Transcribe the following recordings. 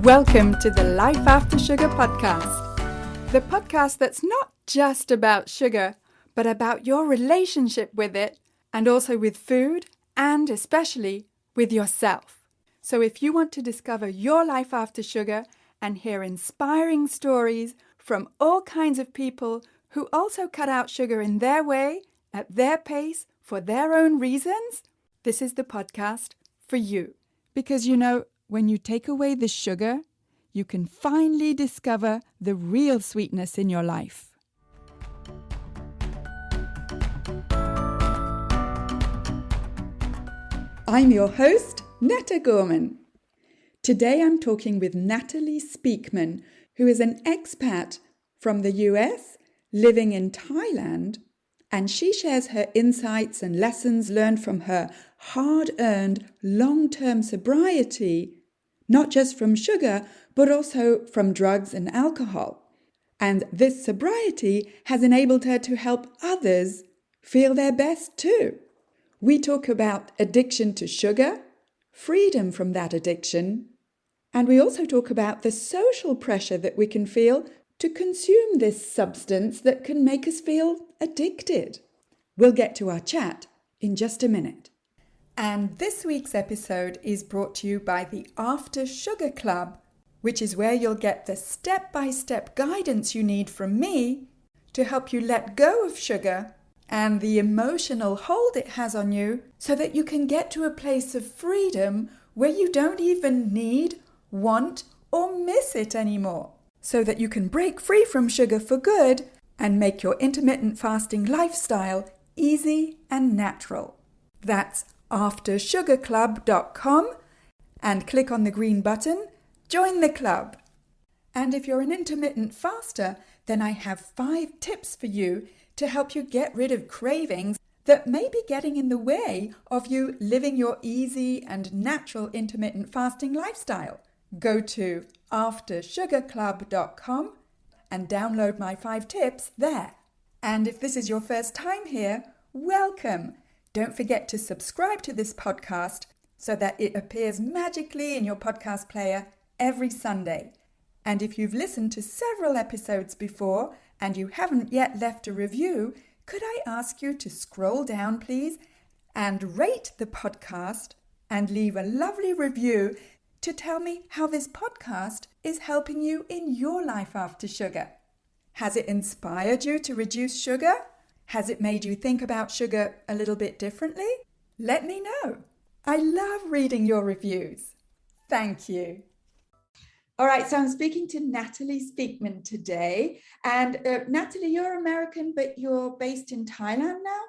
Welcome to the Life After Sugar podcast, the podcast that's not just about sugar, but about your relationship with it and also with food and especially with yourself. So if you want to discover your life after sugar and hear inspiring stories from all kinds of people who also cut out sugar in their way, at their pace, for their own reasons, this is the podcast for you. Because when you take away the sugar, you can finally discover the real sweetness in your life. I'm your host, Natalie Speman. Today I'm talking with Natalie Speman, who is an expat from the US living in Thailand, and she shares her insights and lessons learned from her hard-earned long-term sobriety, not just from sugar, but also from drugs and alcohol. And this sobriety has enabled her to help others feel their best too. We talk about addiction to sugar, freedom from that addiction, and we also talk about the social pressure that we can feel to consume this substance that can make us feel addicted. We'll get to our chat in just a minute. And this week's episode is brought to you by the After Sugar Club, which is where you'll get the step-by-step guidance you need from me to help you let go of sugar and the emotional hold it has on you so that you can get to a place of freedom where you don't even need, want, or miss it anymore, so that you can break free from sugar for good and make your intermittent fasting lifestyle easy and natural. That's aftersugarclub.com and click on the green button, join the club. And if you're an intermittent faster, then I have 5 tips for you to help you get rid of cravings that may be getting in the way of you living your easy and natural intermittent fasting lifestyle. Go to aftersugarclub.com and download my 5 tips there. And if this is your first time here, welcome. Don't forget to subscribe to this podcast so that it appears magically in your podcast player every Sunday. And if you've listened to several episodes before and you haven't yet left a review, could I ask you to scroll down, please, and rate the podcast and leave a lovely review to tell me how this podcast is helping you in your life after sugar. Has it inspired you to reduce sugar? Has it made you think about sugar a little bit differently? Let me know. I love reading your reviews. Thank you. All right, so I'm speaking to Natalie Speman today. And Natalie, you're American, but you're based in Thailand now?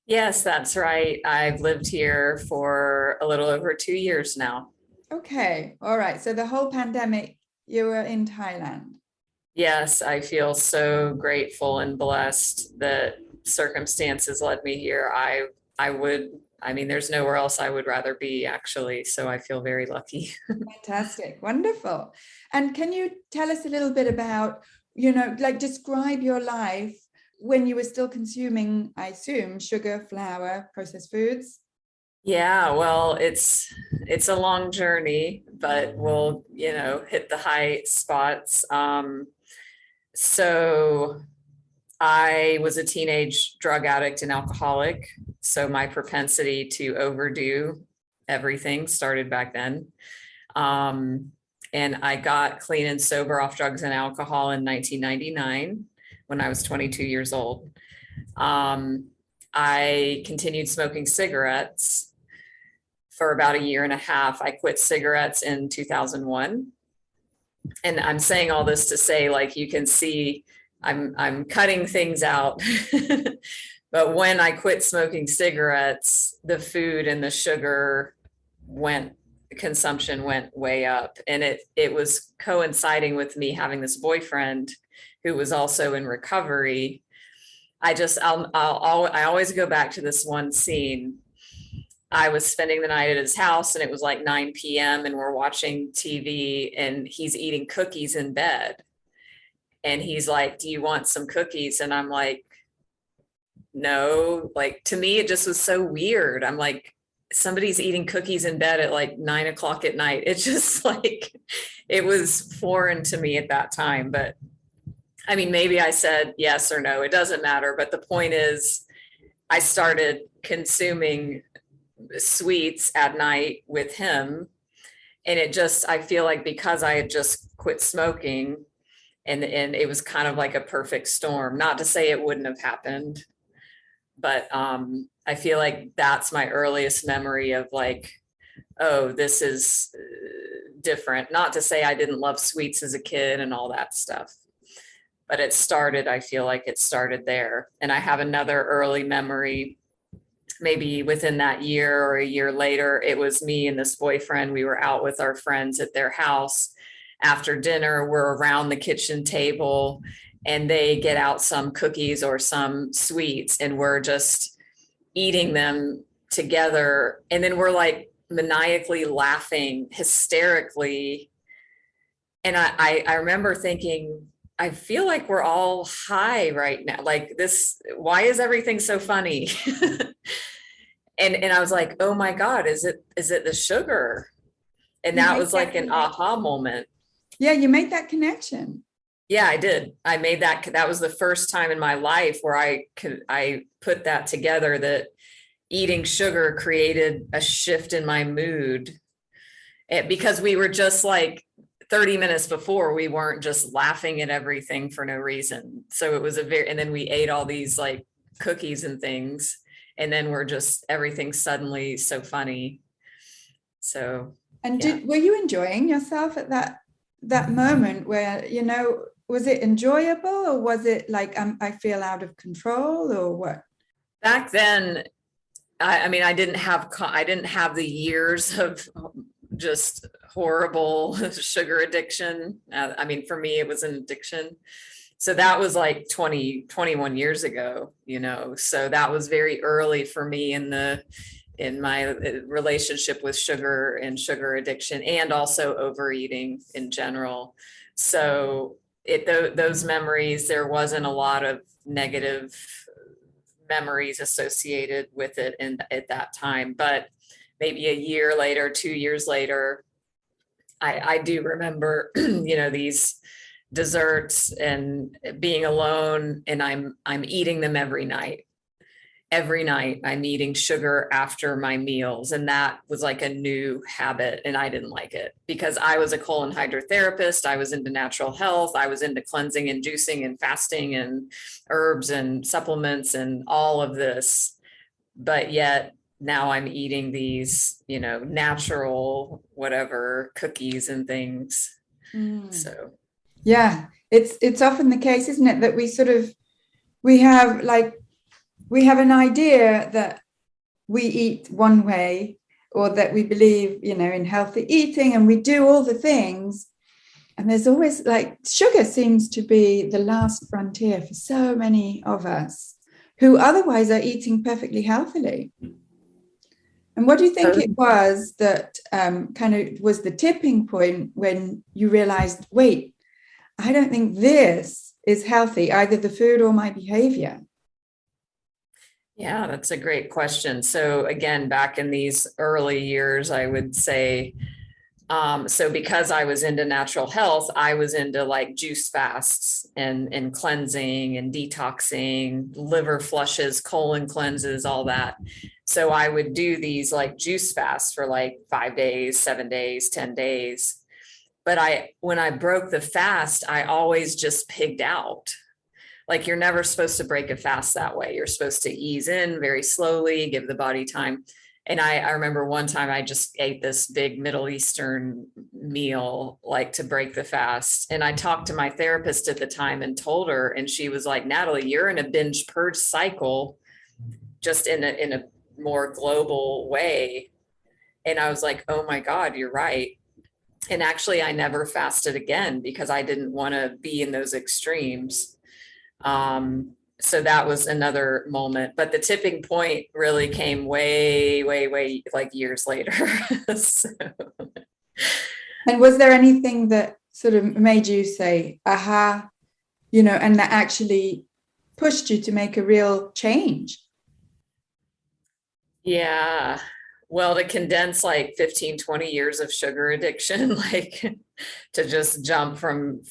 Yes, that's right. I've lived here for a little over 2 years now. Okay, all right. So the whole pandemic, you were in Thailand. Yes, I feel so grateful and blessed that circumstances led me here. There's nowhere else I would rather be, actually. So I feel very lucky. Fantastic. Wonderful. And can you tell us a little bit about, describe your life when you were still consuming, I assume, sugar, flour, processed foods? Yeah, well, it's a long journey, but we'll, hit the high spots. So I was a teenage drug addict and alcoholic. So my propensity to overdo everything started back then. And I got clean and sober off drugs and alcohol in 1999 when I was 22 years old. I continued smoking cigarettes for about a year and a half. I quit cigarettes in 2001. And I'm saying all this to say, you can see I'm cutting things out. But when I quit smoking cigarettes, the food and the sugar consumption went way up. And it was coinciding with me having this boyfriend who was also in recovery. I always go back to this one scene. I was spending the night at his house and it was like 9 p.m. and we're watching TV and he's eating cookies in bed. And he's like, "Do you want some cookies?" And I'm like, no, to me, it just was so weird. I'm like, somebody's eating cookies in bed at like 9 o'clock at night. It's just like, it was foreign to me at that time. But I mean, maybe I said yes or no, it doesn't matter. But the point is, I started consuming sweets at night with him. And it just, I feel like because I had just quit smoking, and it was kind of like a perfect storm. Not to say it wouldn't have happened, but I feel like that's my earliest memory of like, oh, this is different. Not to say I didn't love sweets as a kid and all that stuff, but I feel like it started there. And I have another early memory, maybe within that year or a year later. It was me and this boyfriend. We were out with our friends at their house after dinner. We're around the kitchen table and they get out some cookies or some sweets and we're just eating them together. And then we're like maniacally laughing hysterically. And I remember thinking, I feel like we're all high right now. Like this, why is everything so funny? And I was like, oh my God, is it the sugar? And that was like an aha moment. Yeah, you made that connection. Yeah, I did. I made that. That was the first time in my life where I put that together, that eating sugar created a shift in my mood. Because we were just like 30 minutes before, we weren't just laughing at everything for no reason. So it was and then we ate all these like cookies and things. And then everything's suddenly so funny. So. And were you enjoying yourself at that moment where, was it enjoyable or was it like, I feel out of control or what? Back then, I mean, I didn't have the years of just horrible sugar addiction. I mean, for me, it was an addiction. So that was like 21 years ago, so that was very early for me in my relationship with sugar and sugar addiction, and also overeating in general. So those memories, there wasn't a lot of negative memories associated with it at that time. But maybe a year later, 2 years later, I do remember, these desserts and being alone, and I'm eating them every night. Every night I'm eating sugar after my meals. And that was like a new habit. And I didn't like it because I was a colon hydrotherapist. I was into natural health. I was into cleansing and juicing and fasting and herbs and supplements and all of this. But yet now I'm eating these, natural, whatever, cookies and things. So. Yeah, it's often the case, isn't it, that we have an idea that we eat one way, or that we believe, in healthy eating, and we do all the things. And there's always like, sugar seems to be the last frontier for so many of us who otherwise are eating perfectly healthily. And what do you think it was that kind of was the tipping point when you realized, wait, I don't think this is healthy, either the food or my behavior? Yeah, that's a great question. So again, back in these early years, I would say, so because I was into natural health, I was into like juice fasts and cleansing and detoxing, liver flushes, colon cleanses, all that. So I would do these like juice fasts for like 5 days, 7 days, 10 days. But when I broke the fast, I always just pigged out. Like, you're never supposed to break a fast that way. You're supposed to ease in very slowly, give the body time. And I remember one time I just ate this big Middle Eastern meal, like to break the fast. And I talked to my therapist at the time and told her, and she was like, Natalie, you're in a binge purge cycle, just in a more global way. And I was like, oh my God, you're right. And actually, I never fasted again because I didn't want to be in those extremes. So that was another moment, but the tipping point really came way, way, way, like years later. So. And was there anything that sort of made you say, aha, and that actually pushed you to make a real change? Yeah. Well, to condense like 15, 20 years of sugar addiction, like to just jump from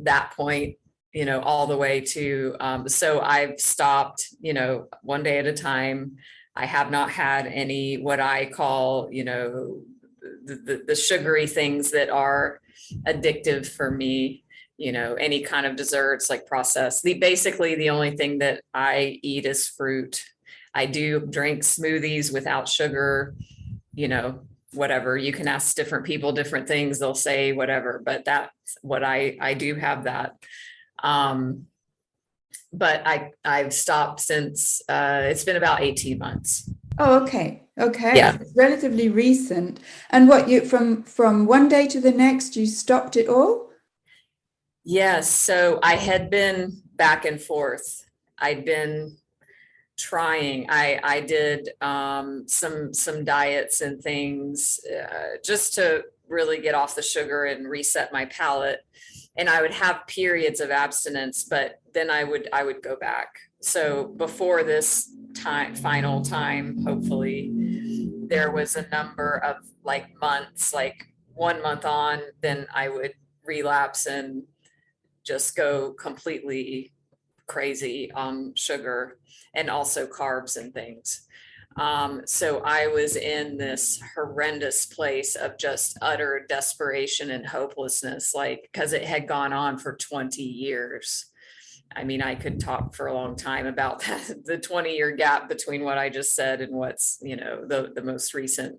that point, all the way to, so I've stopped, one day at a time. I have not had any, what I call, the sugary things that are addictive for me, any kind of desserts like processed. Basically the only thing that I eat is fruit. I do drink smoothies without sugar, whatever. You can ask different people different things, they'll say whatever, but that's what I do have that. But I've stopped since it's been about 18 months. Oh, okay. Okay. Yeah. So it's relatively recent. And what you from one day to the next, you stopped it all? Yes. So I had been back and forth. I'd been trying. I did some diets and things just to really get off the sugar and reset my palate. And I would have periods of abstinence, but then I would go back. So before this final time, hopefully, there was a number of like months, like 1 month on, then I would relapse and just go completely crazy on sugar and also carbs and things. So I was in this horrendous place of just utter desperation and hopelessness, like, because it had gone on for 20 years. I mean, I could talk for a long time about that, the 20-year gap between what I just said and what's, the most recent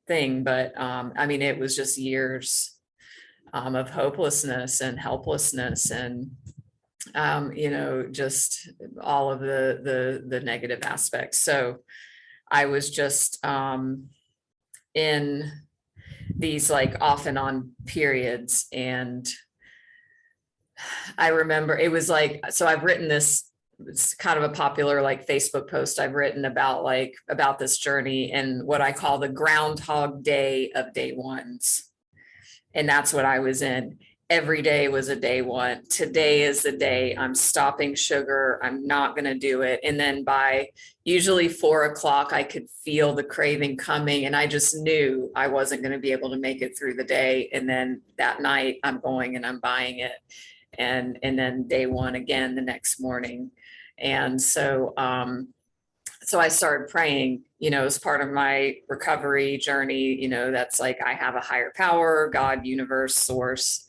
thing. But I mean, it was just years of hopelessness and helplessness and just all of the negative aspects. So I was just in these like off and on periods. And I remember it was like, so I've written this, it's kind of a popular like Facebook post I've written about this journey and what I call the Groundhog Day of day ones. And that's what I was in. Every day was a day one. Today is the day I'm stopping sugar. I'm not going to do it. And then by usually 4 o'clock, I could feel the craving coming. And I just knew I wasn't going to be able to make it through the day. And then that night I'm going and I'm buying it. And then day one again the next morning. And so I started praying, as part of my recovery journey, that's like, I have a higher power, God, universe, source,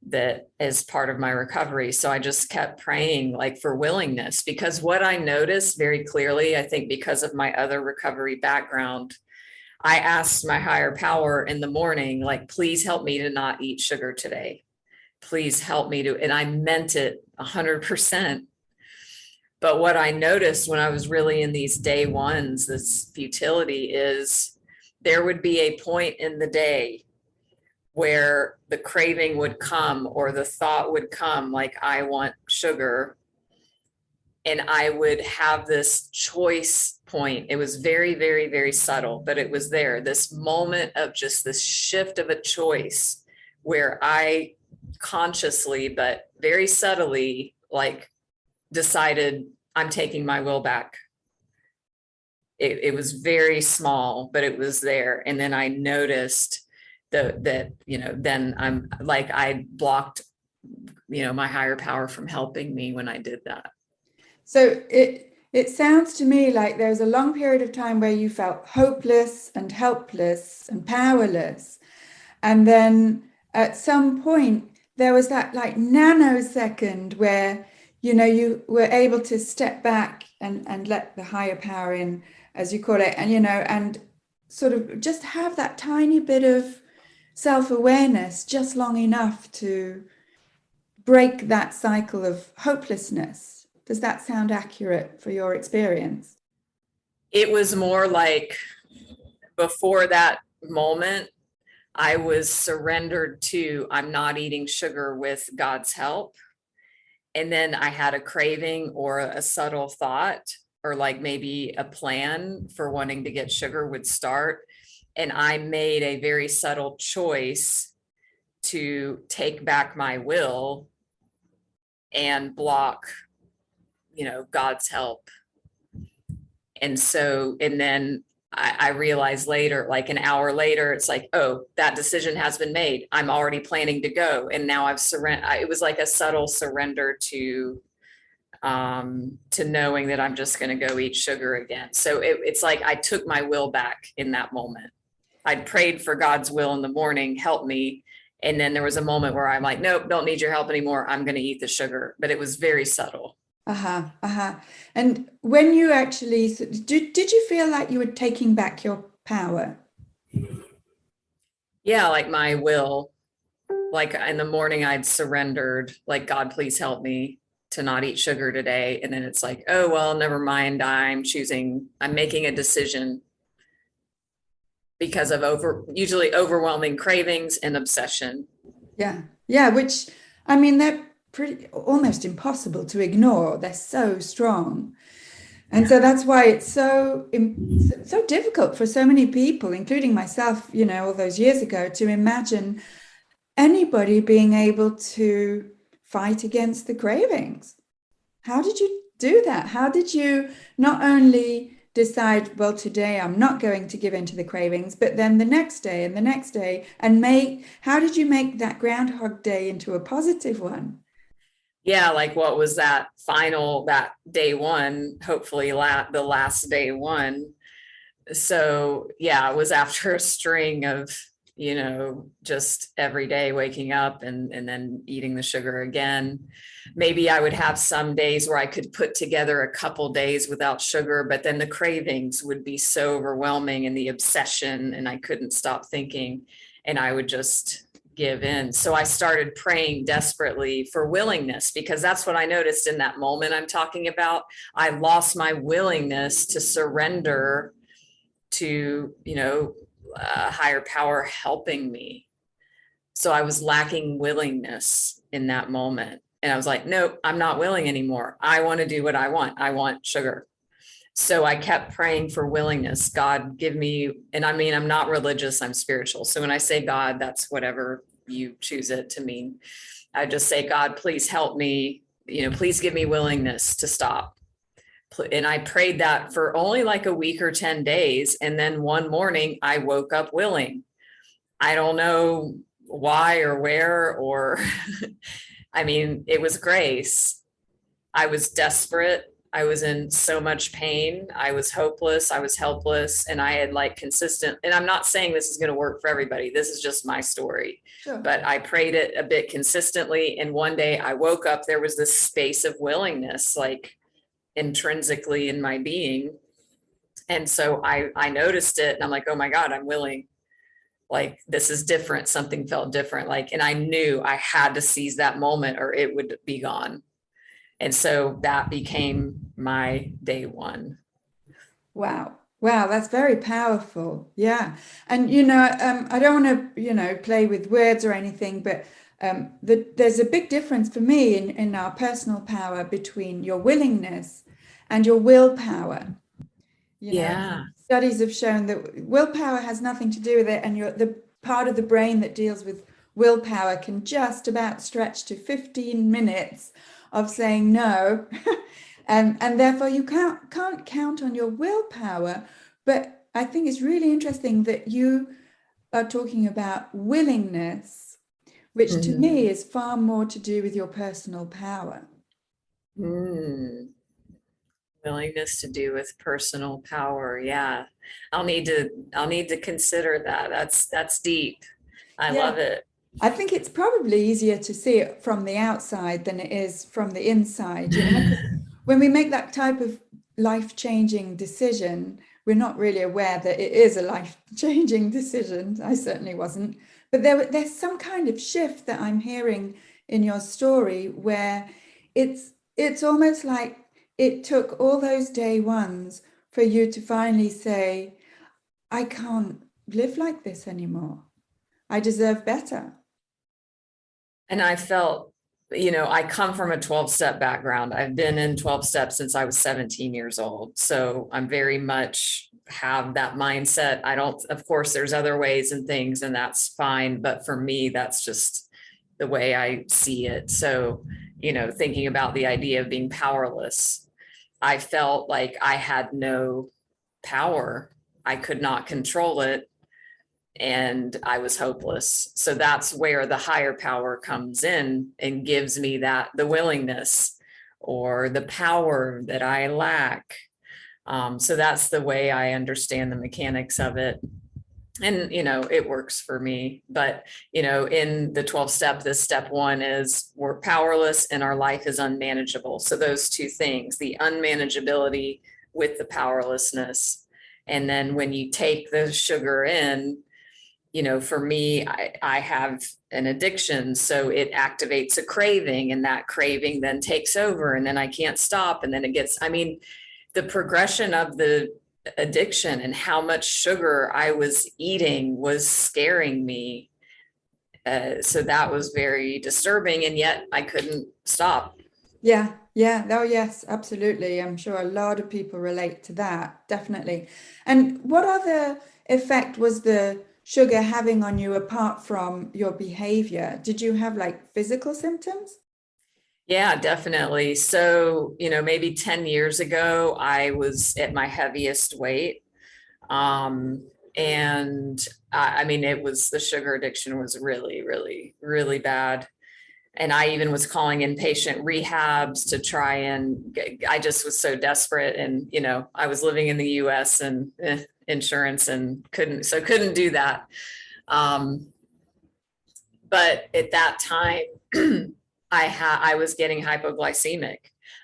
that is part of my recovery. So I just kept praying like for willingness, because what I noticed very clearly, I think because of my other recovery background, I asked my higher power in the morning, like, please help me to not eat sugar today. Please help me to, and I meant it 100%. But what I noticed when I was really in these day ones, this futility, is there would be a point in the day where the craving would come or the thought would come like, I want sugar. And I would have this choice point. It was very, very, very subtle, but it was there. This moment of just this shift of a choice where I consciously, but very subtly, like, decided I'm taking my will back. It was very small, but it was there. And then I noticed that, then I'm like, I blocked, my higher power from helping me when I did that. So it sounds to me like there's a long period of time where you felt hopeless and helpless and powerless. And then at some point there was that like nanosecond where, you were able to step back and let the higher power in, as you call it, and, and sort of just have that tiny bit of self-awareness just long enough to break that cycle of hopelessness. Does that sound accurate for your experience? It was more like, before that moment, I was surrendered to, I'm not eating sugar with God's help. And then I had a craving or a subtle thought, or like maybe a plan for wanting to get sugar would start. And I made a very subtle choice to take back my will and block, God's help. And so, and then I realized later, like an hour later, it's like, oh, that decision has been made. I'm already planning to go. And now I've surrendered. It was like a subtle surrender to knowing that I'm just going to go eat sugar again. So it's like I took my will back in that moment. I'd prayed for God's will in the morning, help me. And then there was a moment where I'm like, nope, don't need your help anymore. I'm going to eat the sugar. But it was very subtle. Uh-huh, uh-huh. And when you actually, did you feel like you were taking back your power? Yeah, like my will, like in the morning, I'd surrendered, like, God, please help me to not eat sugar today. And then it's like, oh, well, never mind. I'm making a decision because of usually overwhelming cravings and obsession. Yeah. Yeah, which I mean they're pretty almost impossible to ignore. They're so strong. And so that's why it's so difficult for so many people, including myself, all those years ago, to imagine anybody being able to fight against the cravings. How did you do that? How did you not only decide, well, today I'm not going to give in to the cravings, but then the next day and the next day, and how did you make that Groundhog Day into a positive one? Yeah, like what was that day one, hopefully the last day one. So yeah, it was after a string of, just every day waking up and then eating the sugar again. Maybe I would have some days where I could put together a couple days without sugar, but then the cravings would be so overwhelming and the obsession, and I couldn't stop thinking, and I would just give in. So I started praying desperately for willingness, because that's what I noticed in that moment I'm talking about. I lost my willingness to surrender to, a higher power helping me. So I was lacking willingness in that moment. And I was like, nope, I'm not willing anymore. I want to do what I want. I want sugar. So I kept praying for willingness. God, give me, and I mean, I'm not religious, I'm spiritual. So when I say God, that's whatever you choose it to mean. I just say, God, please help me, please give me willingness to stop. And I prayed that for only like a week or 10 days. And then one morning I woke up willing. I don't know why or where, or I mean, it was grace. I was desperate. I was in so much pain. I was hopeless. I was helpless. And I had like consistent, and I'm not saying this is going to work for everybody. This is just my story. Sure. But I prayed it a bit consistently. And one day I woke up, there was this space of willingness, like intrinsically in my being. And so I noticed it and I'm like, oh my God, I'm willing. Like, this is different. Something felt different. Like, and I knew I had to seize that moment or it would be gone. And so that became my day one. Wow. Wow, that's very powerful. Yeah. And, I don't want to, play with words or anything, but there's a big difference for me in our personal power between your willingness and your willpower. Yeah. Studies have shown that willpower has nothing to do with it, and the part of the brain that deals with willpower can just about stretch to 15 minutes of saying no. And therefore you can't count on your willpower. But I think it's really interesting that you are talking about willingness, which to me is far more to do with your personal power. Willingness to do with personal power. Yeah. I'll need to consider that. That's deep. I Yeah. love it. I think it's probably easier to see it from the outside than it is from the inside. 'Cause when we make that type of life-changing decision, we're not really aware that it is a life-changing decision. I certainly wasn't. But there's some kind of shift that I'm hearing in your story where it's almost like it took all those day ones for you to finally say, I can't live like this anymore. I deserve better. And I felt, I come from a 12-step background. I've been in 12 steps since I was 17 years old. So I'm very much have that mindset. Of course, there's other ways and things, and that's fine. But for me, that's just the way I see it. So, thinking about the idea of being powerless, I felt like I had no power I could not control it, and I was hopeless. So that's where the higher power comes in and gives me the willingness or the power that I lack. So that's the way I understand the mechanics of it. And, it works for me. But, in the 12 step, this step one is we're powerless and our life is unmanageable. So those two things, the unmanageability with the powerlessness. And then when you take the sugar in, for me, I have an addiction, so it activates a craving, and that craving then takes over, and then I can't stop. And then the progression of the addiction and how much sugar I was eating was scaring me. So that was very disturbing, and yet I couldn't stop. Yeah. Yeah. Oh, yes, absolutely. I'm sure a lot of people relate to that. Definitely. And what other effect was the sugar having on you apart from your behavior? Did you have like physical symptoms? Yeah, definitely. So, maybe 10 years ago, I was at my heaviest weight. And it was the sugar addiction was really, really, really bad. And I even was calling inpatient rehabs to try and I just was so desperate. And, I was living in the US and insurance and couldn't do that. But at that time, I was getting hypoglycemic.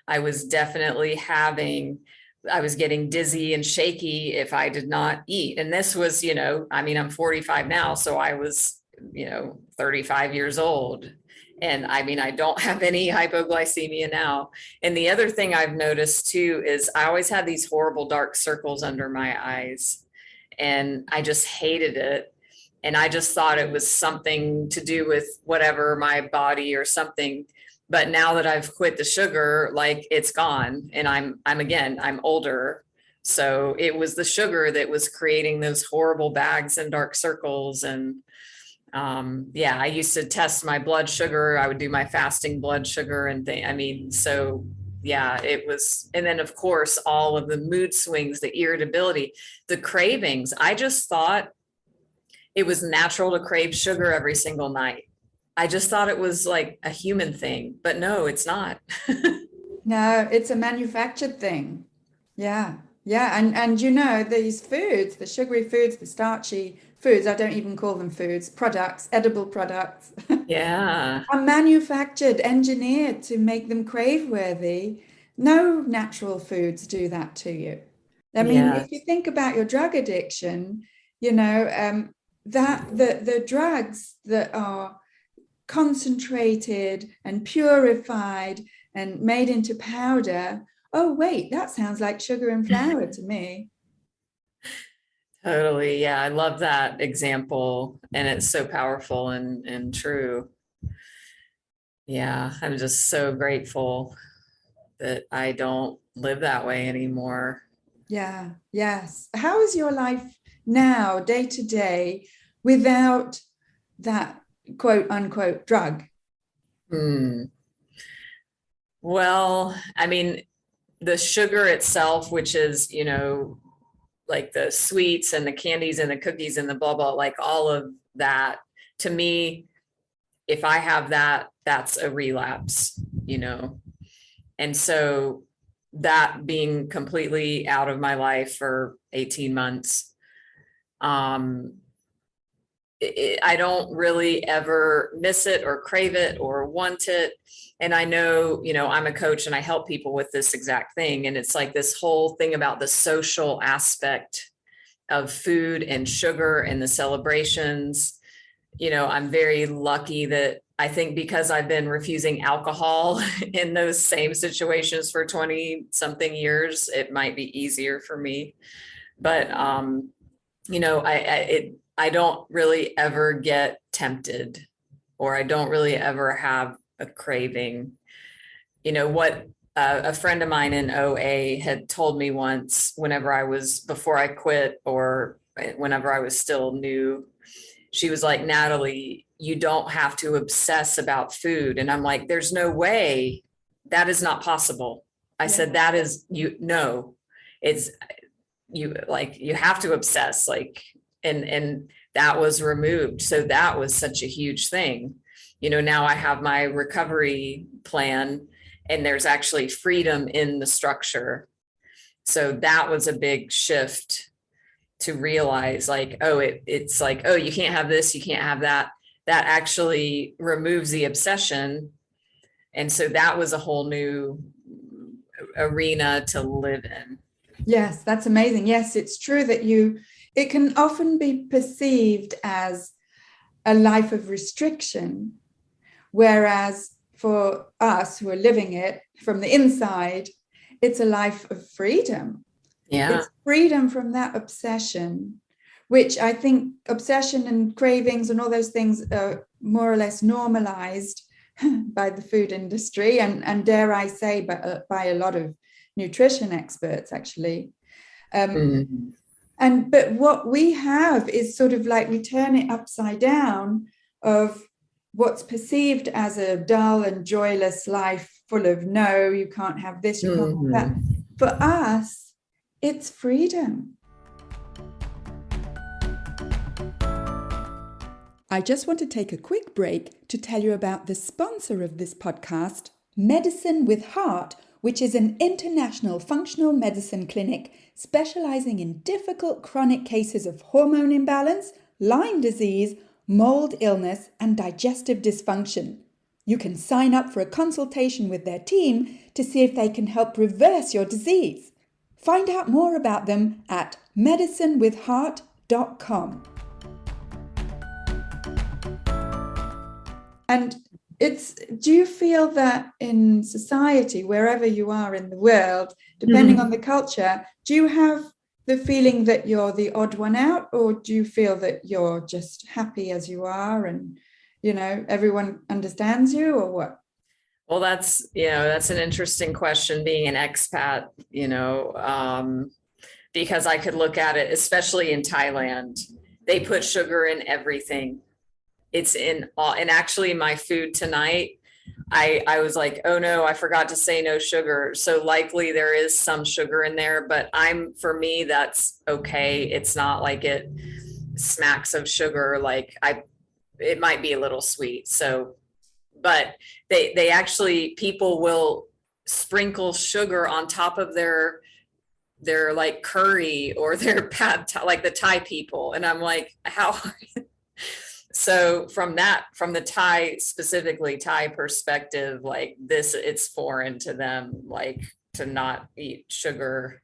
I was definitely I was getting dizzy and shaky if I did not eat. And this was, I'm 45 now, so I was, 35 years old. And I don't have any hypoglycemia now. And the other thing I've noticed too is I always had these horrible dark circles under my eyes, and I just hated it. And I just thought it was something to do with whatever, my body or something. But now that I've quit the sugar, like, it's gone, and I'm older. So it was the sugar that was creating those horrible bags and dark circles. And I used to test my blood sugar. I would do my fasting blood sugar and so yeah, it was. And then of course, all of the mood swings, the irritability, the cravings. I just thought it was natural to crave sugar every single night. I just thought it was like a human thing, but no, it's not. No, it's a manufactured thing. Yeah. Yeah. And these foods, the sugary foods, the starchy foods, I don't even call them foods, products, edible products, Yeah. are manufactured, engineered to make them crave worthy. No natural foods do that to you. I mean, Yeah. if you think about your drug addiction, you know, that the drugs that are concentrated and purified and made into powder. Oh, wait, that sounds like sugar and flour to me. Totally. Yeah. I love that example. And it's so powerful and true. Yeah. I'm just so grateful that I don't live that way anymore. Yeah, yes. How is your life now, day to day, without that quote unquote drug? Hmm. Well, the sugar itself, which is, like the sweets and the candies and the cookies and the blah, blah, like all of that, to me, if I have that, that's a relapse. And so that being completely out of my life for 18 months, um, I don't really ever miss it or crave it or want it. And I know, I'm a coach and I help people with this exact thing. And it's like this whole thing about the social aspect of food and sugar and the celebrations. I'm very lucky that I think because I've been refusing alcohol in those same situations for 20 something years, it might be easier for me. But, I don't really ever get tempted, or I don't really ever have a craving. What a friend of mine in OA had told me once, before I quit or whenever I was still new, she was like, Natalie, you don't have to obsess about food. And I'm like, there's no way. That is not possible. I Yeah. said, that is, no, it's, you have to obsess, like, and that was removed. So that was such a huge thing. Now I have my recovery plan, and there's actually freedom in the structure. So that was a big shift to realize, like, oh, it's like, oh, you can't have this, you can't have that. That actually removes the obsession. And so that was a whole new arena to live in. Yes, that's amazing. Yes, it's true that it can often be perceived as a life of restriction, whereas for us who are living it from the inside, it's a life of freedom. Yeah. It's freedom from that obsession, which I think obsession and cravings and all those things are more or less normalized by the food industry, and dare I say, by a lot of nutrition experts, actually. But what we have is sort of like, we turn it upside down, of what's perceived as a dull and joyless life full of, no, you can't have this, you can't have that. For us, it's freedom. I just want to take a quick break to tell you about the sponsor of this podcast, Medicine with Heart, which is an international functional medicine clinic specializing in difficult chronic cases of hormone imbalance, Lyme disease, mold illness, and digestive dysfunction. You can sign up for a consultation with their team to see if they can help reverse your disease. Find out more about them at medicinewithheart.com. And do you feel that in society, wherever you are in the world, depending on the culture, do you have the feeling that you're the odd one out, or do you feel that you're just happy as you are and, everyone understands you, or what? Well, that's an interesting question, being an expat, because I could look at it, especially in Thailand, they put sugar in everything. It's in all, and actually my food tonight, I was like, oh no, I forgot to say no sugar. So likely there is some sugar in there, but for me, that's okay. It's not like it smacks of sugar. It might be a little sweet. So, but they actually, people will sprinkle sugar on top of their like curry or their pad, like the Thai people. And I'm like, how? So from the Thai, specifically Thai perspective, like this, it's foreign to them, like to not eat sugar.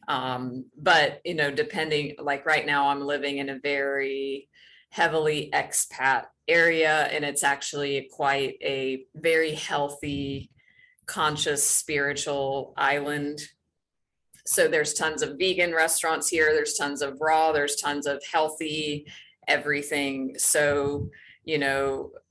But, depending, like right now I'm living in a very heavily expat area, and it's actually quite a very healthy, conscious, spiritual island. So there's tons of vegan restaurants here. There's tons of raw, there's tons of healthy, everything. So,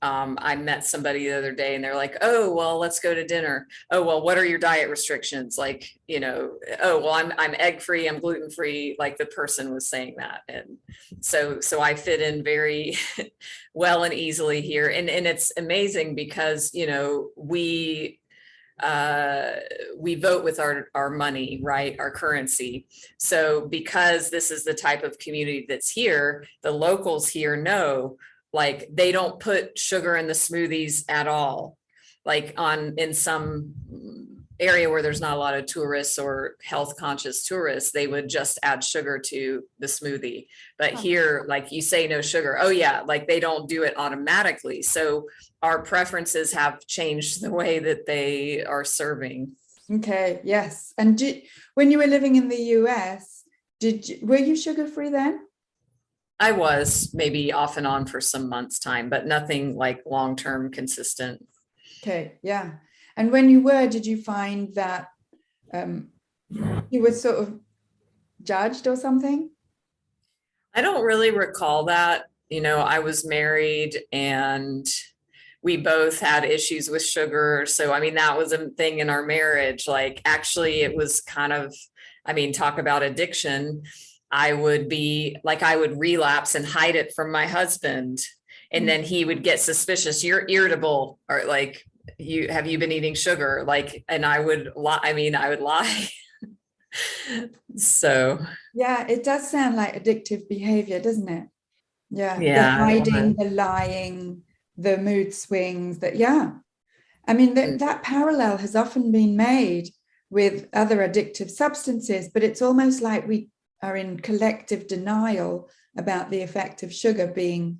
I met somebody the other day and they're like, oh, well, let's go to dinner. Oh, well, what are your diet restrictions? Like, oh, well, I'm egg free, I'm gluten free. Like the person was saying that. And so I fit in very well and easily here. And it's amazing because, we vote with our money, right? Our currency. So because this is the type of community that's here, the locals here know, like, they don't put sugar in the smoothies at all. Like in some area where there's not a lot of tourists or health conscious tourists, they would just add sugar to the smoothie. But here, like, you say no sugar. Oh yeah. Like they don't do it automatically. So our preferences have changed the way that they are serving. Okay. Yes. And when you were living in the US, were you sugar-free then? I was, maybe off and on for some months' time, but nothing like long-term consistent. Okay. Yeah. And when you were, did you find that you were sort of judged or something? I don't really recall that. I was married and we both had issues with sugar. So, I mean, that was a thing in our marriage. Like, actually, it was kind of, talk about addiction. I would relapse and hide it from my husband. And then he would get suspicious. You're irritable, or like, have you been eating sugar? Like, and I would lie. I would lie. So, Yeah, it does sound like addictive behavior, doesn't it? Yeah, the yeah, I don't hiding, want the lying, the mood swings, that, yeah. I mean, to. that parallel has often been made with other addictive substances, but it's almost like we are in collective denial about the effect of sugar being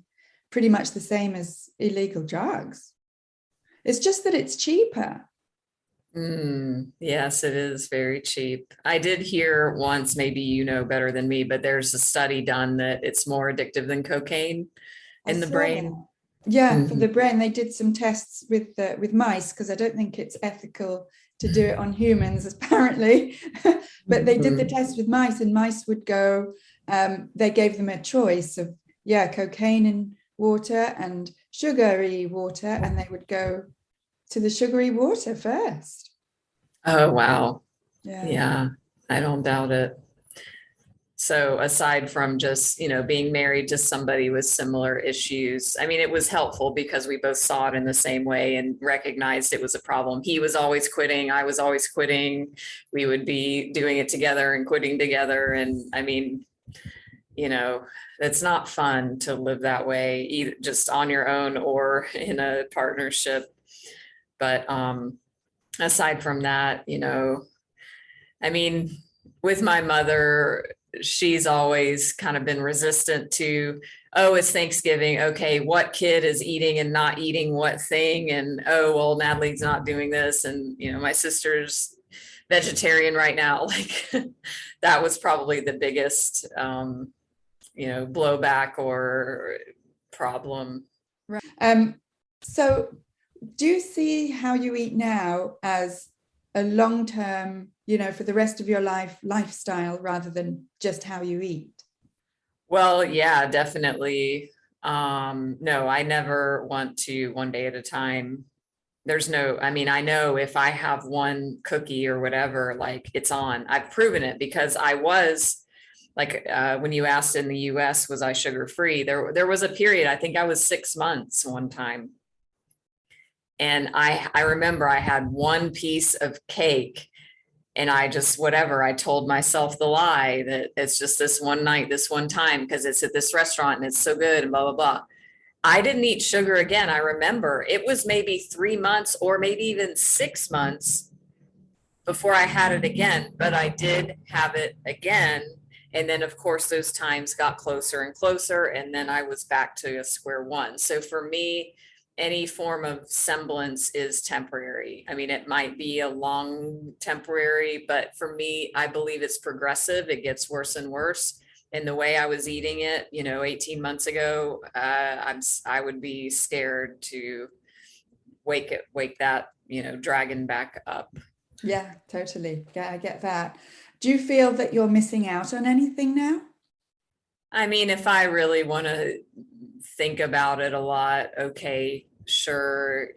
pretty much the same as illegal drugs. It's just that it's cheaper. Yes, it is very cheap. I did hear once, maybe you know better than me, but there's a study done that it's more addictive than cocaine I in the saw brain. that. Yeah, for Mhm. the brain, they did some tests with mice because I don't think it's ethical to do it on humans, apparently. But they did the Mhm. test with mice, and mice would go. They gave them a choice of cocaine in water and sugary water, and they would go to the sugary water first. Oh, wow. Yeah. Yeah, I don't doubt it. So aside from just, being married to somebody with similar issues, I mean, it was helpful because we both saw it in the same way and recognized it was a problem. He was always quitting, I was always quitting. We would be doing it together and quitting together. And I mean, you know, it's not fun to live that way, either just on your own or in a partnership. But aside from that, I mean, with my mother, she's always kind of been resistant to, oh, it's Thanksgiving. Okay, what kid is eating and not eating what thing? And oh, well, Natalie's not doing this. And, my sister's vegetarian right now. Like that was probably the biggest, blowback or problem. Right. So do you see how you eat now as a long-term, for the rest of your life lifestyle rather than just how you eat? Well, yeah, definitely. No, I never want to one day at a time. There's no, I mean, I know if I have one cookie or whatever, like it's on. I've proven it because I was like, when you asked in the US, was I sugar free? There was a period, I think I was 6 months one time. And I remember I had one piece of cake and I just, whatever, I told myself the lie that it's just this one night, this one time, because it's at this restaurant and it's so good and blah, blah, blah. I didn't eat sugar again. I remember it was maybe 3 months or maybe even 6 months before I had it again, but I did have it again. And then, of course, those times got closer and closer. And then I was back to a square one. So for me, any form of semblance is temporary. I mean, it might be a long temporary, but for me, I believe it's progressive. It gets worse and worse. And the way I was eating it, 18 months ago, I would be scared to wake that, dragon back up. Yeah, totally. Yeah, I get that. Do you feel that you're missing out on anything now? I mean, if I really want to think about it a lot, okay, sure,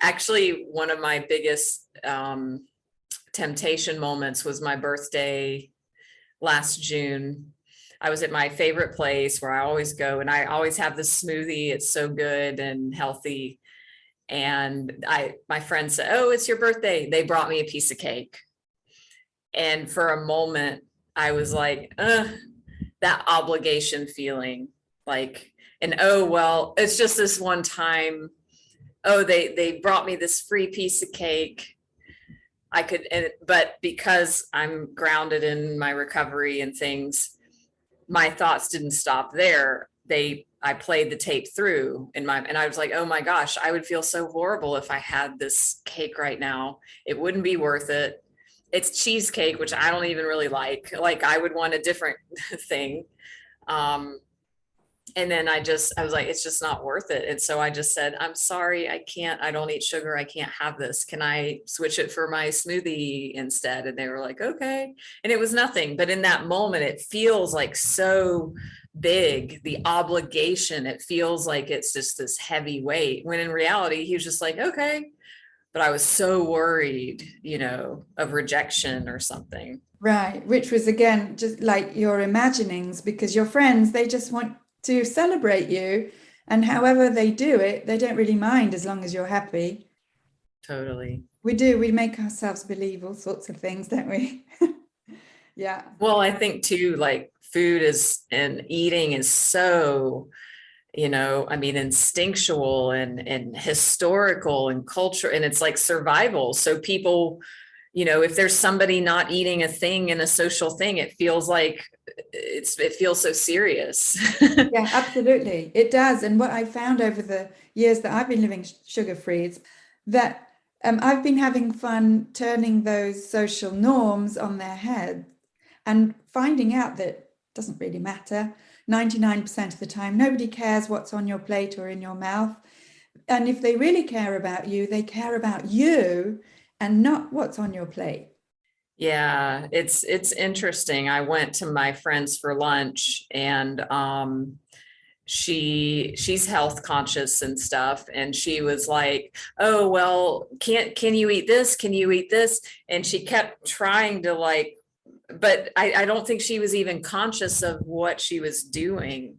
actually, one of my biggest temptation moments was my birthday last June. I was at my favorite place where I always go, and I always have this smoothie. It's so good and healthy. And my friend said, "Oh, it's your birthday." They brought me a piece of cake. And for a moment, I was like, that obligation feeling, like, and oh, well, it's just this one time. Oh, they brought me this free piece of cake. I could, but because I'm grounded in my recovery and things, my thoughts didn't stop there. I played the tape through and I was like, oh my gosh, I would feel so horrible if I had this cake right now. It wouldn't be worth it. It's cheesecake, which I don't even really like. Like I would want a different thing. Um, and then I was like, it's just not worth it. And so I just said, I'm sorry, I don't eat sugar. I can't have this. Can I switch it for my smoothie instead? And they were like, okay. And it was nothing. But in that moment, it feels like so big, the obligation. It feels like it's just this heavy weight, when in reality, he was just like, okay. But I was so worried, of rejection or something. Right, which was again just like your imaginings, because your friends, they just want to celebrate you. And however they do it, they don't really mind as long as you're happy. Totally. We do, we make ourselves believe all sorts of things, don't we? Yeah. Well, I think too, like food is and eating is so, I mean, instinctual and historical and culture, and it's like survival. So people, if there's somebody not eating a thing in a social thing, it feels like it feels so serious. Yeah, absolutely. It does. And what I found over the years that I've been living sugar-free is that I've been having fun turning those social norms on their head and finding out that it doesn't really matter. 99% of the time, nobody cares what's on your plate or in your mouth. And if they really care about you, they care about you and not what's on your plate. Yeah, it's interesting. I went to my friends for lunch, and she's health conscious and stuff, and she was like, oh well, can you eat this, can you eat this, and she kept trying to like, but I don't think she was even conscious of what she was doing.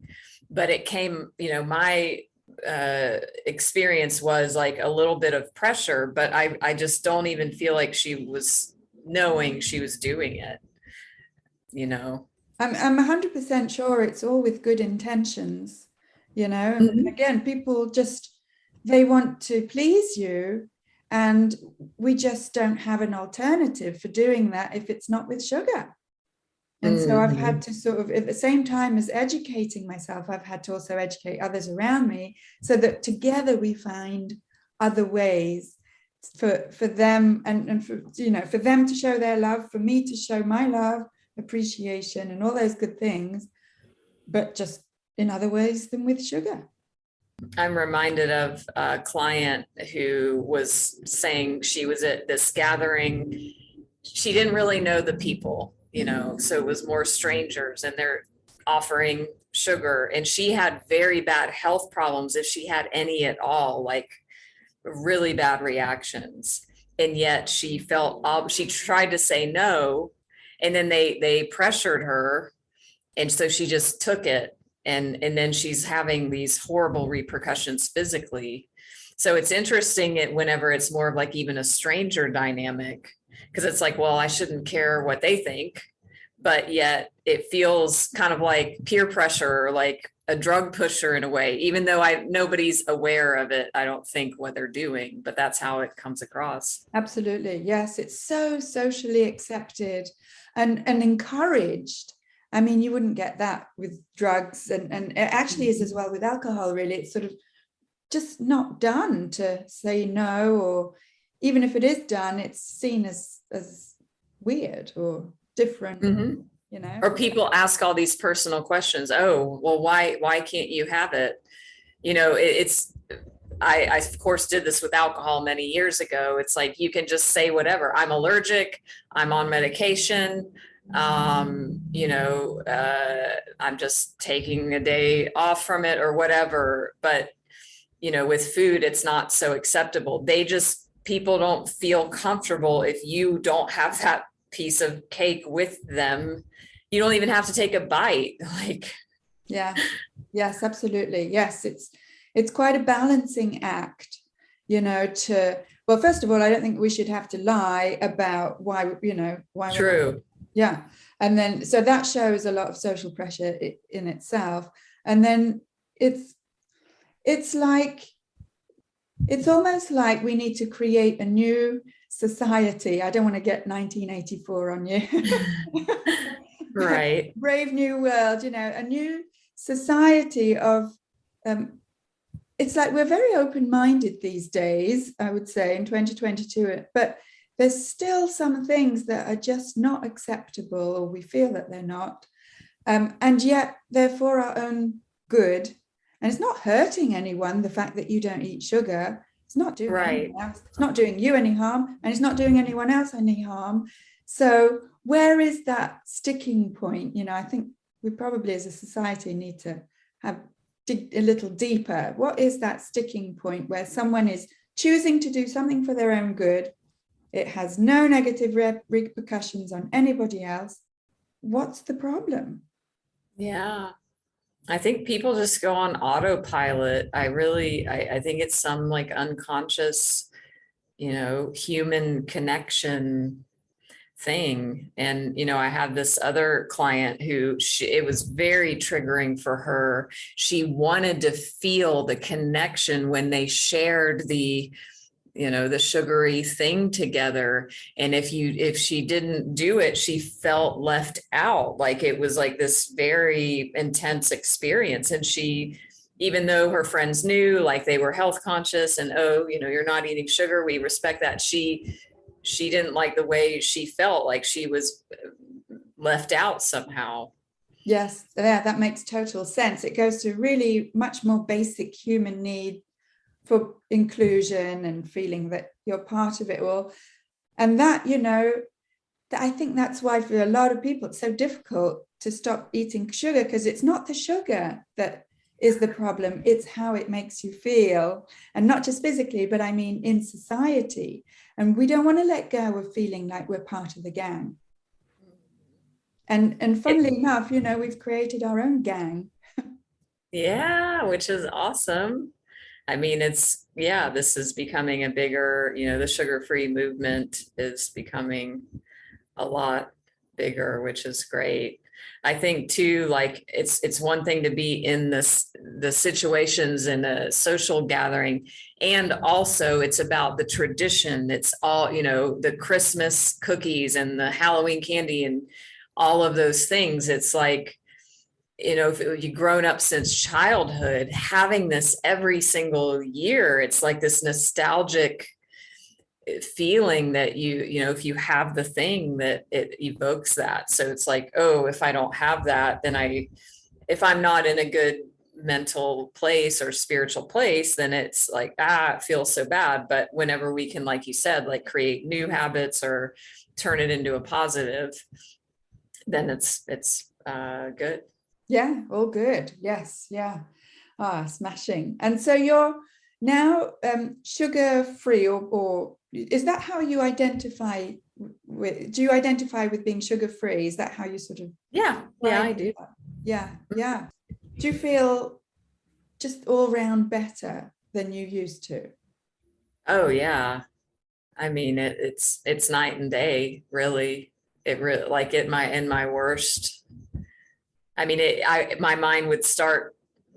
But it came, my experience was like a little bit of pressure, but I just don't even feel like she was knowing she was doing it, you know. I'm 100% sure it's all with good intentions, And Mhm. again, people just, they want to please you. And we just don't have an alternative for doing that if it's not with sugar. And so I've had Mhm. to sort of, at the same time as educating myself, I've had to also educate others around me so that together we find other ways for them and for, for them to show their love, for me to show my love, appreciation, and all those good things, but just in other ways than with sugar. I'm reminded of a client who was saying she was at this gathering. She didn't really know the people, so it was more strangers, and they're offering sugar. And she had very bad health problems, if she had any at all, like really bad reactions. And yet she tried to say no, and then they pressured her, and so she just took it, and then she's having these horrible repercussions physically. So it's interesting whenever it's more of like even a stranger dynamic, because it's like, well, I shouldn't care what they think, but yet it feels kind of like peer pressure, or like a drug pusher in a way, even though nobody's aware of it, I don't think, what they're doing, but that's how it comes across. Absolutely. Yes, it's so socially accepted and encouraged. I mean, you wouldn't get that with drugs, and it actually is as well with alcohol, really. It's sort of just not done to say no, or even if it is done, it's seen as weird or different, Mhm. Or people ask all these personal questions. Oh, well, why can't you have it? It's I of course did this with alcohol many years ago. It's like you can just say whatever. I'm allergic. I'm on medication. I'm just taking a day off from it or whatever. But with food, it's not so acceptable. People don't feel comfortable if you don't have that piece of cake with them. You don't even have to take a bite. Like, Yeah. Yes, absolutely. Yes, it's quite a balancing act, to, well, first of all, I don't think we should have to lie about why we're not. true. Yeah. And then so that shows a lot of social pressure in itself. And then it's like it's almost like we need to create a new society. I don't want to get 1984 on you. Right. Brave new world, a new society of it's like we're very open-minded these days, I would say, in 2022, but there's still some things that are just not acceptable, or we feel that they're not, and yet they're for our own good. And it's not hurting anyone, the fact that you don't eat sugar. It's not doing Right. anyone else, it's not doing you any harm, and it's not doing anyone else any harm. So where is that sticking point? I think we probably as a society need to dig a little deeper. What is that sticking point where someone is choosing to do something for their own good? It has no negative repercussions on anybody else. What's the problem? Yeah. I think people just go on autopilot. I think it's some like unconscious, human connection thing. And, I had this other client who it was very triggering for her. She wanted to feel the connection when they shared the sugary thing together. And if she didn't do it, she felt left out. Like it was like this very intense experience. And even though her friends knew, like they were health conscious and, oh, you're not eating sugar, we respect that. She didn't like the way she felt, like she was left out somehow. Yes, yeah, that makes total sense. It goes to really much more basic human need for inclusion and feeling that you're part of it all. And that, I think that's why for a lot of people it's so difficult to stop eating sugar, because it's not the sugar that is the problem, it's how it makes you feel, and not just physically, but I mean in society. And we don't want to let go of feeling like we're part of the gang. And funnily enough, we've created our own gang. Yeah, which is awesome. I mean, this is becoming a bigger, the sugar-free movement is becoming a lot bigger, which is great. I think too, like it's one thing to be in the situations in a social gathering, and also it's about the tradition. It's all, the Christmas cookies and the Halloween candy and all of those things. It's like, if you've grown up since childhood, having this every single year, it's like this nostalgic feeling that if you have the thing, that it evokes that. So it's like, oh, if I don't have that, then if I'm not in a good mental place or spiritual place, then it's like, it feels so bad. But whenever we can, like you said, like create new habits or turn it into a positive, then it's good. Yeah, all good. Yes, yeah. Smashing. And so you're now sugar free, or is that how you identify with? Do you identify with being sugar free? Is that how you sort of? Yeah, I do. Yeah, yeah. Do you feel just all round better than you used to? Oh yeah. I mean, it's night and day, really. It really, like in my worst. I mean, my mind would start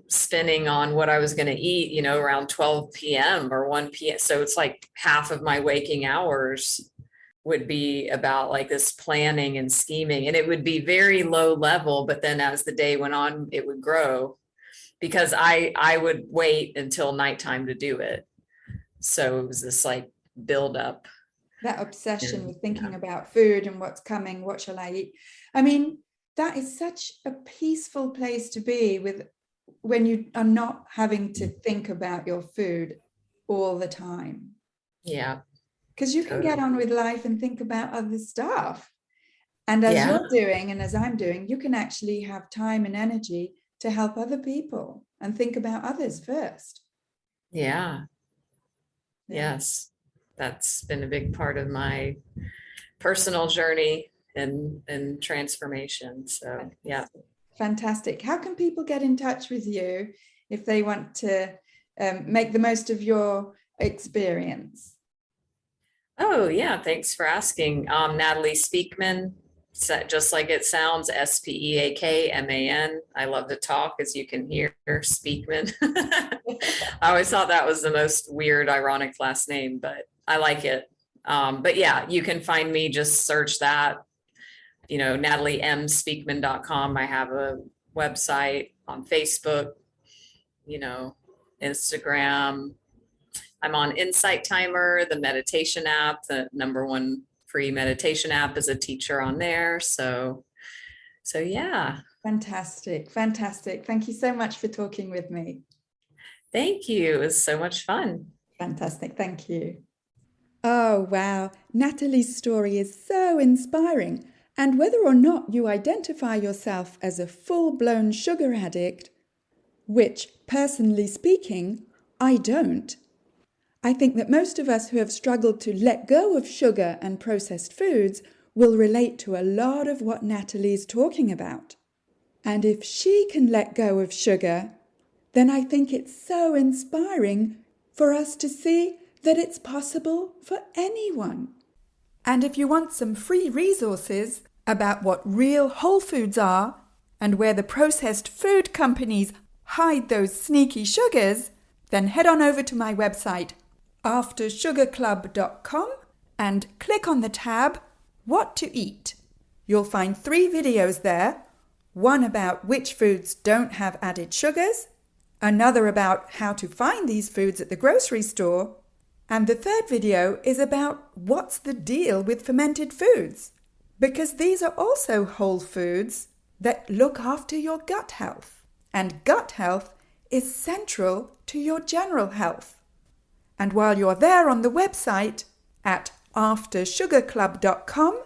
spinning on what I was going to eat, around 12 p.m. or 1 p.m. So it's like half of my waking hours would be about like this planning and scheming, and it would be very low level. But then as the day went on, it would grow, because I would wait until nighttime to do it. So it was this like build up. That obsession with thinking about food and what's coming, what shall I eat? I mean, that is such a peaceful place to be with, when you are not having to think about your food all the time. Yeah. Because you can get on with life and think about other stuff. And as you're doing, and as I'm doing, you can actually have time and energy to help other people and think about others first. Yeah. Yes. That's been a big part of my personal journey and transformation. So, yeah. Fantastic. How can people get in touch with you if they want to make the most of your experience? Oh, yeah. Thanks for asking. Natalie Speakman, just like it sounds, Speakman. I love to talk, as you can hear, Speakman. I always thought that was the most weird, ironic last name, but I like it. But yeah, you can find me, just search that, nataliemspeakman.com. I have a website, on Facebook, Instagram. I'm on Insight Timer, the meditation app, the #1 free meditation app, as a teacher on there. So yeah. Fantastic. Fantastic. Thank you so much for talking with me. Thank you. It was so much fun. Fantastic. Thank you. Oh, wow. Natalie's story is so inspiring. And whether or not you identify yourself as a full-blown sugar addict, which, personally speaking, I don't, I think that most of us who have struggled to let go of sugar and processed foods will relate to a lot of what Natalie's talking about. And if she can let go of sugar, then I think it's so inspiring for us to see that it's possible for anyone. And if you want some free resources about what real whole foods are and where the processed food companies hide those sneaky sugars, then head on over to my website aftersugarclub.com and click on the tab What to Eat. You'll find 3 videos there, one about which foods don't have added sugars, another about how to find these foods at the grocery store, and the 3rd video is about what's the deal with fermented foods, because these are also whole foods that look after your gut health, and gut health is central to your general health. And while you're there on the website at aftersugarclub.com,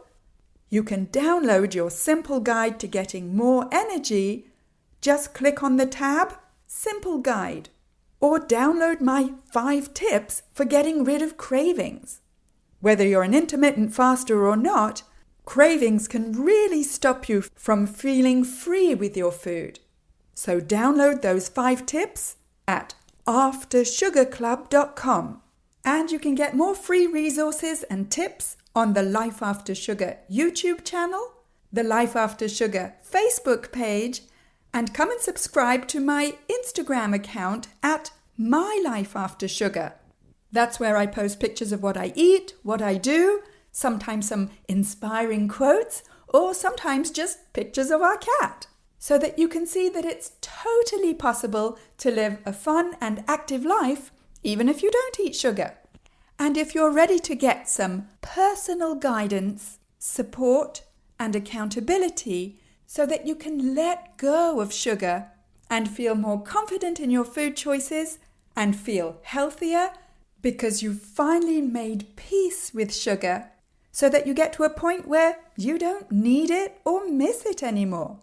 you can download your simple guide to getting more energy. Just click on the tab Simple Guide, or download my 5 tips for getting rid of cravings. Whether you're an intermittent faster or not, cravings can really stop you from feeling free with your food. So download those 5 tips at aftersugarclub.com. And you can get more free resources and tips on the Life After Sugar YouTube channel, the Life After Sugar Facebook page, and come and subscribe to my Instagram account at My Life After Sugar. That's where I post pictures of what I eat, what I do, sometimes some inspiring quotes, or sometimes just pictures of our cat, so that you can see that it's totally possible to live a fun and active life even if you don't eat sugar. And if you're ready to get some personal guidance, support, and accountability so that you can let go of sugar and feel more confident in your food choices and feel healthier because you've finally made peace with sugar so that you get to a point where you don't need it or miss it anymore,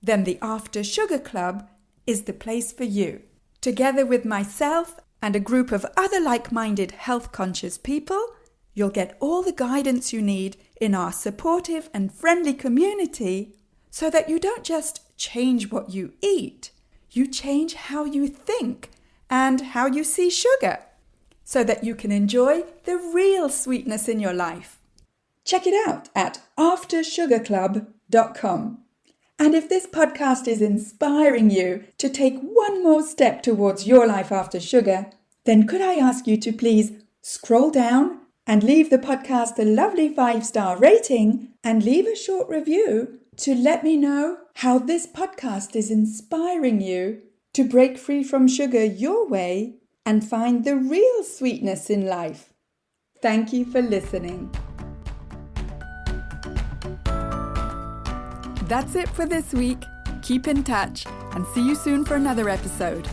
then the After Sugar Club is the place for you. Together with myself and a group of other like-minded health-conscious people, you'll get all the guidance you need in our supportive and friendly community so that you don't just change what you eat, you change how you think and how you see sugar so that you can enjoy the real sweetness in your life. Check it out at aftersugarclub.com. And if this podcast is inspiring you to take one more step towards your life after sugar, then could I ask you to please scroll down and leave the podcast a lovely 5-star rating and leave a short review to let me know how this podcast is inspiring you to break free from sugar your way and find the real sweetness in life. Thank you for listening. That's it for this week. Keep in touch and see you soon for another episode.